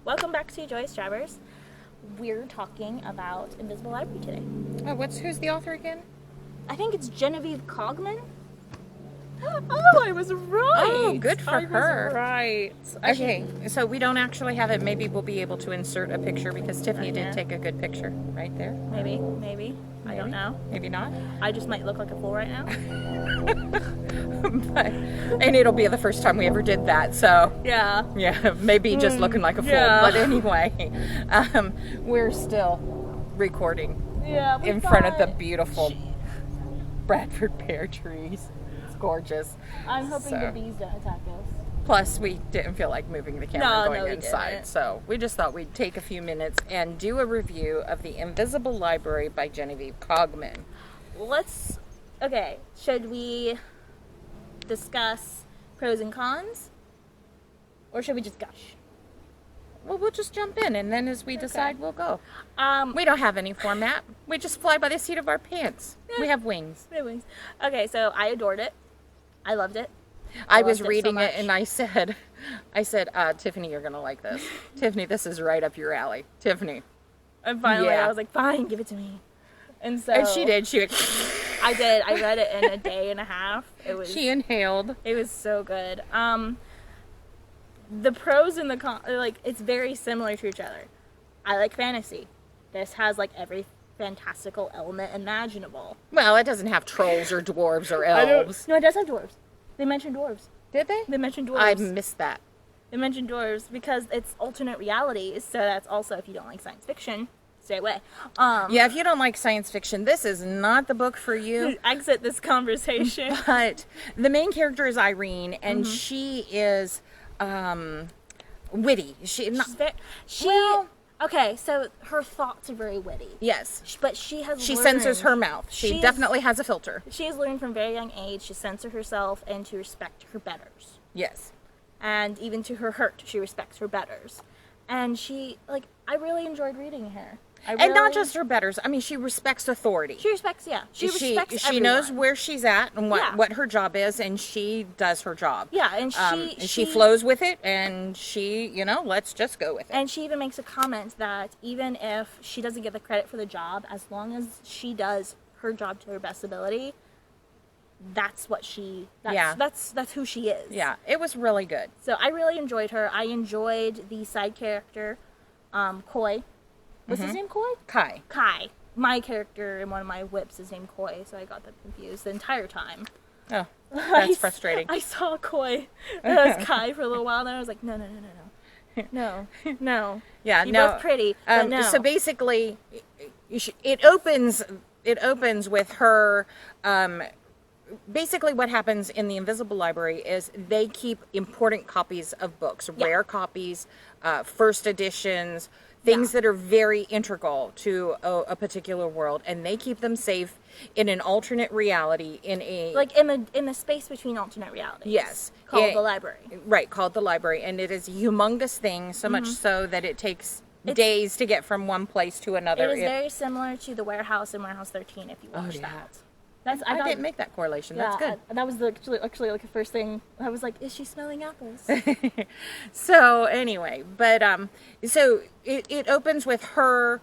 Welcome back to Joyous Travers. We're talking about Invisible Library today. Who's the author again? I think it's Genevieve Cogman. Oh, I was right. Oh, good for her. Was right. Okay, so we don't actually have it. Maybe we'll be able to insert a picture because Tiffany did take a good picture right there. Maybe. I don't know. Maybe not. I just might look like a fool right now. And it'll be the first time we ever did that, so Yeah. maybe just looking like a fool. Yeah. But anyway, we're still recording in front of the beautiful Bradford pear trees. It's gorgeous. I'm hoping the bees don't attack us. Plus, we didn't feel like moving the camera going inside, didn't. so we just thought we'd take a few minutes and do a review of The Invisible Library by Genevieve Cogman. Should we discuss pros and cons? Or should we just gush? Well, we'll just jump in, and then as we decide, we'll go. Um, We don't have any format. We just fly by the seat of our pants. We have wings. Anyways. Okay, so I adored it. I loved it. I was loved it so reading much. it, and I said, Tiffany, you're going to like this. Tiffany, this is right up your alley. Tiffany. And finally, Yeah. I was like, fine, give it to me. And so And she did. I did. I read it in a day and a half. She inhaled. It was so good. The pros and the cons, it's very similar to each other. I like fantasy. This has like every fantastical element imaginable. Well, it doesn't have trolls or dwarves or elves. No, it does have dwarves. They mentioned dwarves. Did they? They mentioned dwarves. I missed that. They mentioned dwarves because it's alternate realities. So that's also, if you don't like science fiction, stay away. Yeah, if you don't like science fiction, this is not the book for you. Exit this conversation. But the main character is Irene, and Mm-hmm. she is witty. Okay, so her thoughts are very witty. Yes. But she Censors her mouth. She definitely has a filter. She has learned from a very young age to censor herself and to respect her betters. Yes. And even to her hurt, she respects her betters. And I really enjoyed reading her. And not just her betters. I mean, she respects authority. She respects, She respects She knows everyone. where she's at and what her job is, and she does her job. Yeah, and she flows with it, and she, let's just go with it. And she even makes a comment that even if she doesn't get the credit for the job, as long as she does her job to her best ability, that's who she is. Yeah, it was really good. So I really enjoyed her. I enjoyed the side character, Coy. What's his name, Coy? Kai. My character in one of my whips is named Coy, so I got them confused the entire time. Oh, that's frustrating. I saw Coy as Kai for a little while, then I was like, no. Yeah, You're both pretty, but no. So basically, it opens with her. Basically, what happens in the Invisible Library is they keep important copies of books, rare copies, first editions, things that are very integral to a particular world, and they keep them safe in an alternate reality in the space between alternate realities. Yes, called the library. Right, called the library, and it is a humongous thing, so much so that it takes days to get from one place to another. It is very similar to the Warehouse in Warehouse 13. If you watch that. I didn't make that correlation. That's good. That was actually the first thing. I was like, is she smelling apples? So anyway, but so it opens with her,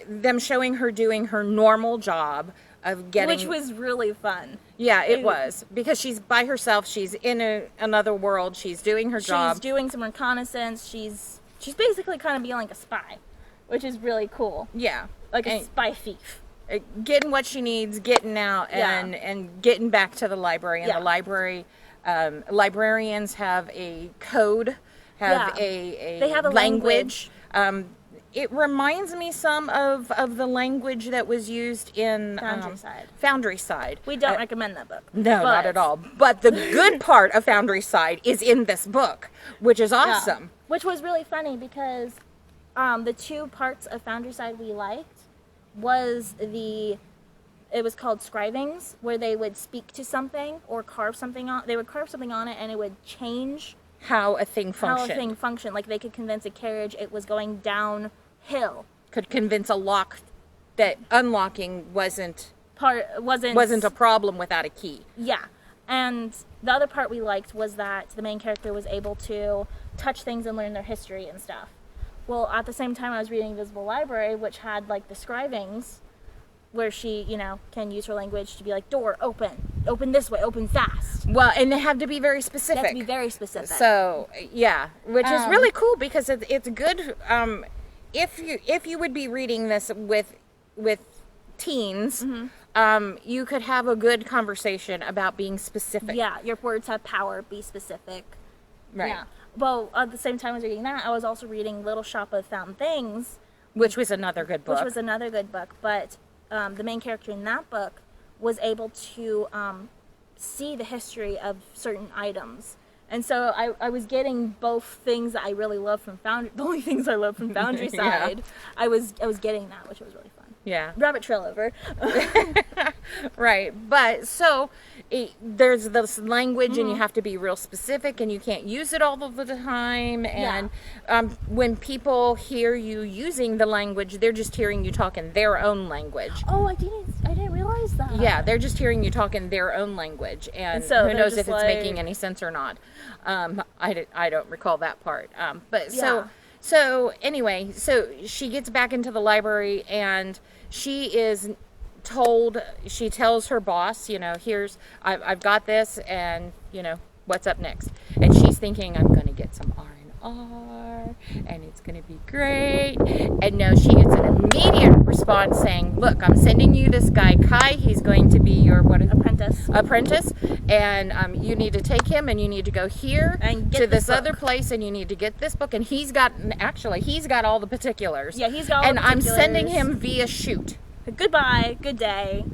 them showing her doing her normal job of getting, which was really fun. Yeah, it was, because she's by herself. She's in another world. She's doing her job. She's doing some reconnaissance. She's basically kind of being like a spy, which is really cool. Yeah, like a spy thief. Getting what she needs, getting out, and getting back to the library. And the library, librarians have a code, they have a language. It reminds me some of the language that was used in Foundry Side. We don't recommend that book. No, not at all. But the good part of Foundry Side is in this book, which is awesome. Yeah. Which was really funny because the two parts of Foundry Side we liked was it was called scrivings, where they would speak to something or carve something on. They would carve something on it, and it would change how a thing functioned. Like they could convince a carriage it was going downhill. Could convince a lock that unlocking wasn't a problem without a key. Yeah, and the other part we liked was that the main character was able to touch things and learn their history and stuff. Well, at the same time, I was reading Invisible Library, which had like the scrivings, where she, can use her language to be like, door, open this way, open fast. Well, and they have to be very specific. They have to be very specific. So, yeah, which is really cool because it's good. If you would be reading this with teens, you could have a good conversation about being specific. Yeah, your words have power. Be specific. Right. Yeah. Well, at the same time I was reading that, I was also reading Little Shop of Found Things, which was another good book. But the main character in that book was able to see the history of certain items. And so I was getting both things that I really love from Foundry, the only things I love from Foundry side. Yeah. I was getting that, which was really fun. Yeah. Rabbit trail over. Right. But so there's this language and you have to be real specific and you can't use it all of the time. And when people hear you using the language, they're just hearing you talk in their own language. Oh, I didn't realize that. Yeah, they're just hearing you talk in their own language. And so who knows if it's making any sense or not. I don't recall that part. So anyway, so she gets back into the library and she tells her boss, I've got this and, what's up next? And she's thinking, I'm going to get some R&R and it's going to be great. And no, she gets an immediate response saying, look, I'm sending you this guy, Kai. He's going to be your apprentice. And you need to take him and you need to go here and to this other place and you need to get this book. And he's got all the particulars. Yeah, he's got all the particulars. And I'm sending him via shoot. Goodbye, good day.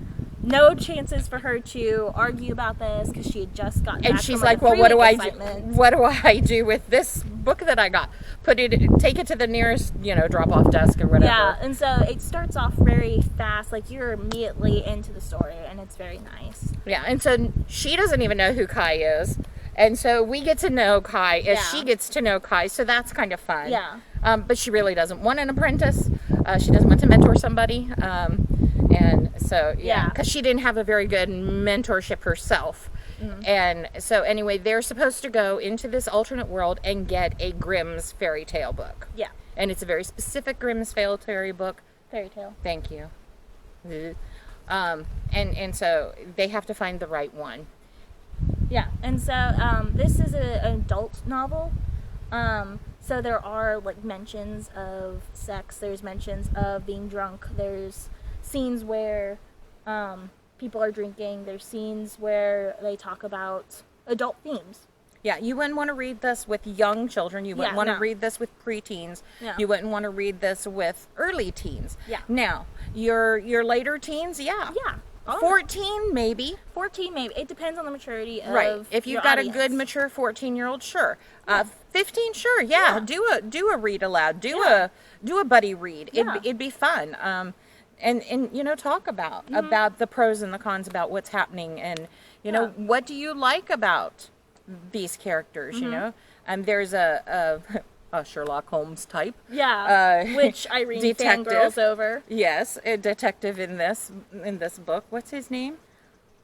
No chances for her to argue about this because she had just gotten back. And she's from, like, well, what do I do? What do I do with this book that I got? Take it to the nearest, drop-off desk or whatever. Yeah, and so it starts off very fast. Like, you're immediately into the story, and it's very nice. Yeah, and so she doesn't even know who Kai is. And so we get to know Kai as she gets to know Kai, so that's kind of fun. Yeah. But she really doesn't want an apprentice. She doesn't want to mentor somebody. And so, because she didn't have a very good mentorship herself. Mm-hmm. And so anyway, they're supposed to go into this alternate world and get a Grimm's fairy tale book. Yeah. And it's a very specific Grimm's fairy tale book. Fairy tale. Thank you. And so they have to find the right one. Yeah, and so this is an adult novel. So there are like mentions of sex. There's mentions of being drunk. There's scenes where people are drinking. There's scenes where they talk about adult themes. Yeah, you wouldn't want to read this with young children. You wouldn't want to read this with preteens. No. You wouldn't want to read this with early teens. Yeah. Now, your later teens, Yeah. 14 maybe. 14 maybe. It depends on the maturity of right. If you've got audience. A good mature 14-year-old, sure. 15, sure. Yeah. Do a read aloud. Do a buddy read. Yeah. It'd be fun. And talk about the pros and the cons about what's happening and what do you like about these characters, there's a Sherlock Holmes type. Yeah, which Irene fangirls over. Yes, a detective in this book. What's his name?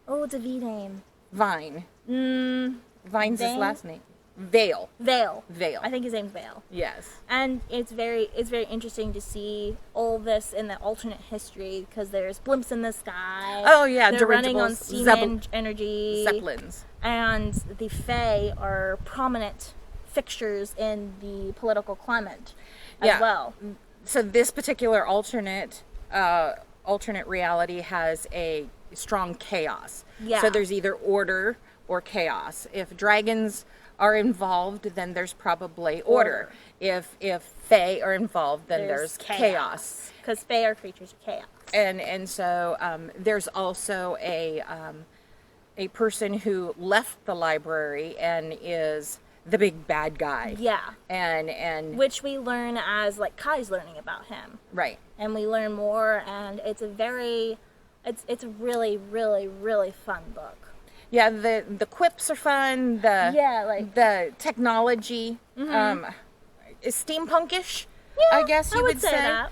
Oh, it's a V name. Vine. Vine's his last name. Vale. I think his name's Vale. Yes. And it's very interesting to see all this in the alternate history because there's blimps in the sky. Oh yeah, they're running on steam energy. Zeppelins. And the Fae are prominent fixtures in the political climate as well. So this particular alternate reality has a strong chaos. Yeah. So there's either order or chaos. If dragons are involved, then there's probably order. If Fae are involved, then there's chaos. Because Fae are creatures of chaos. And so there's also a person who left the library and is the big bad guy. Yeah. And which we learn as like Kai's learning about him. Right. And we learn more, and it's a really, really fun book. Yeah, the quips are fun. The technology is steampunkish. Yeah, I guess you would say. That.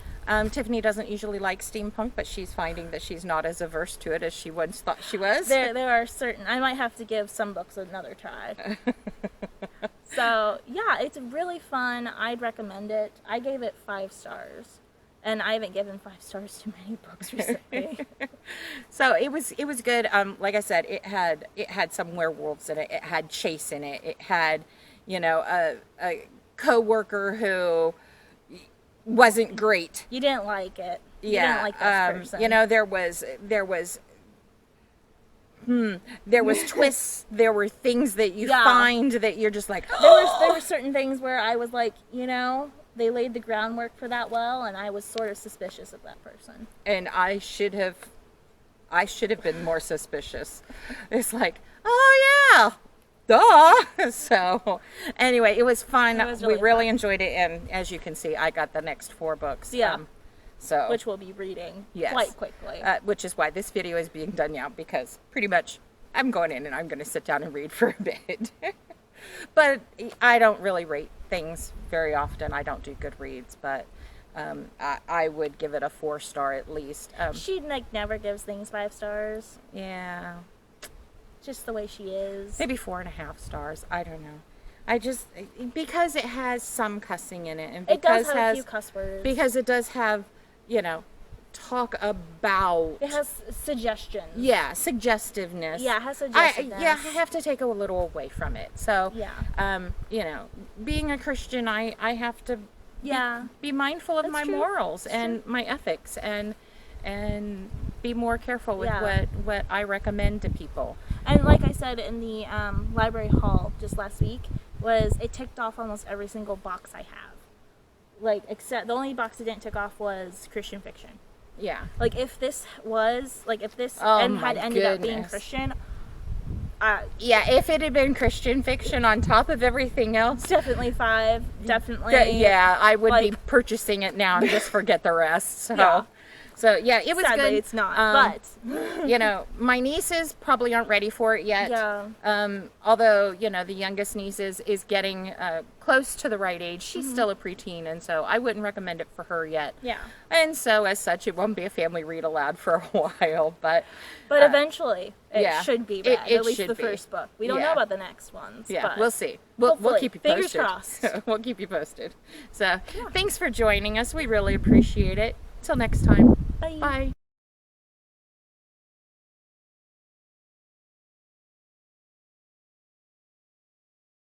Tiffany doesn't usually like steampunk, but she's finding that she's not as averse to it as she once thought she was. There are certain. I might have to give some books another try. So yeah, it's really fun. I'd recommend it. I gave it 5 stars. And I haven't given 5 stars to many books recently. So it was good. Like I said, it had some werewolves in it. It had Chase in it. It had, a coworker who wasn't great. You didn't like it. You Yeah. didn't like this person. There was twists. There were things that you find that you're just like. There were certain things where I was like, they laid the groundwork for that well, and I was sort of suspicious of that person. And I should have been more suspicious. It's like, oh yeah, duh. So anyway, it was fun. We really enjoyed it, and as you can see, I got the next 4 books. Yeah. Which we'll be reading yes. quite quickly. Which is why this video is being done now, because pretty much I'm going in and I'm going to sit down and read for a bit. But I don't really rate things very often. I don't do Goodreads, but I would give it a 4-star at least. She never gives things 5 stars. Yeah. Just the way she is. Maybe 4.5 stars. I don't know. I just, because it has some cussing in it. And because it does have a few cuss words. Because it does have, talk about. It has suggestions. Yeah, suggestiveness. Yeah, it has suggestiveness. I have to take a little away from it. So, being a Christian, I have to be mindful of my morals and my ethics and be more careful with what I recommend to people. And like I said in the library haul just last week, it ticked off almost every single box I have. Except the only box it didn't tick off was Christian fiction. Yeah. If this had ended up being Christian. If it had been Christian fiction on top of everything else. Definitely 5. Definitely. I would be purchasing it now and just forget the rest. So. Yeah. So yeah, it was Sadly, good. It's not, but my nieces probably aren't ready for it yet. Yeah. Although the youngest niece is getting close to the right age. She's still a preteen, and so I wouldn't recommend it for her yet. Yeah. And so as such, it won't be a family read aloud for a while. But eventually, it should be read. At least the first book. We don't know about the next ones. Yeah, but we'll see. We'll keep you posted. Fingers crossed. We'll keep you posted. So thanks for joining us. We really appreciate it. Till next time. Bye. Bye.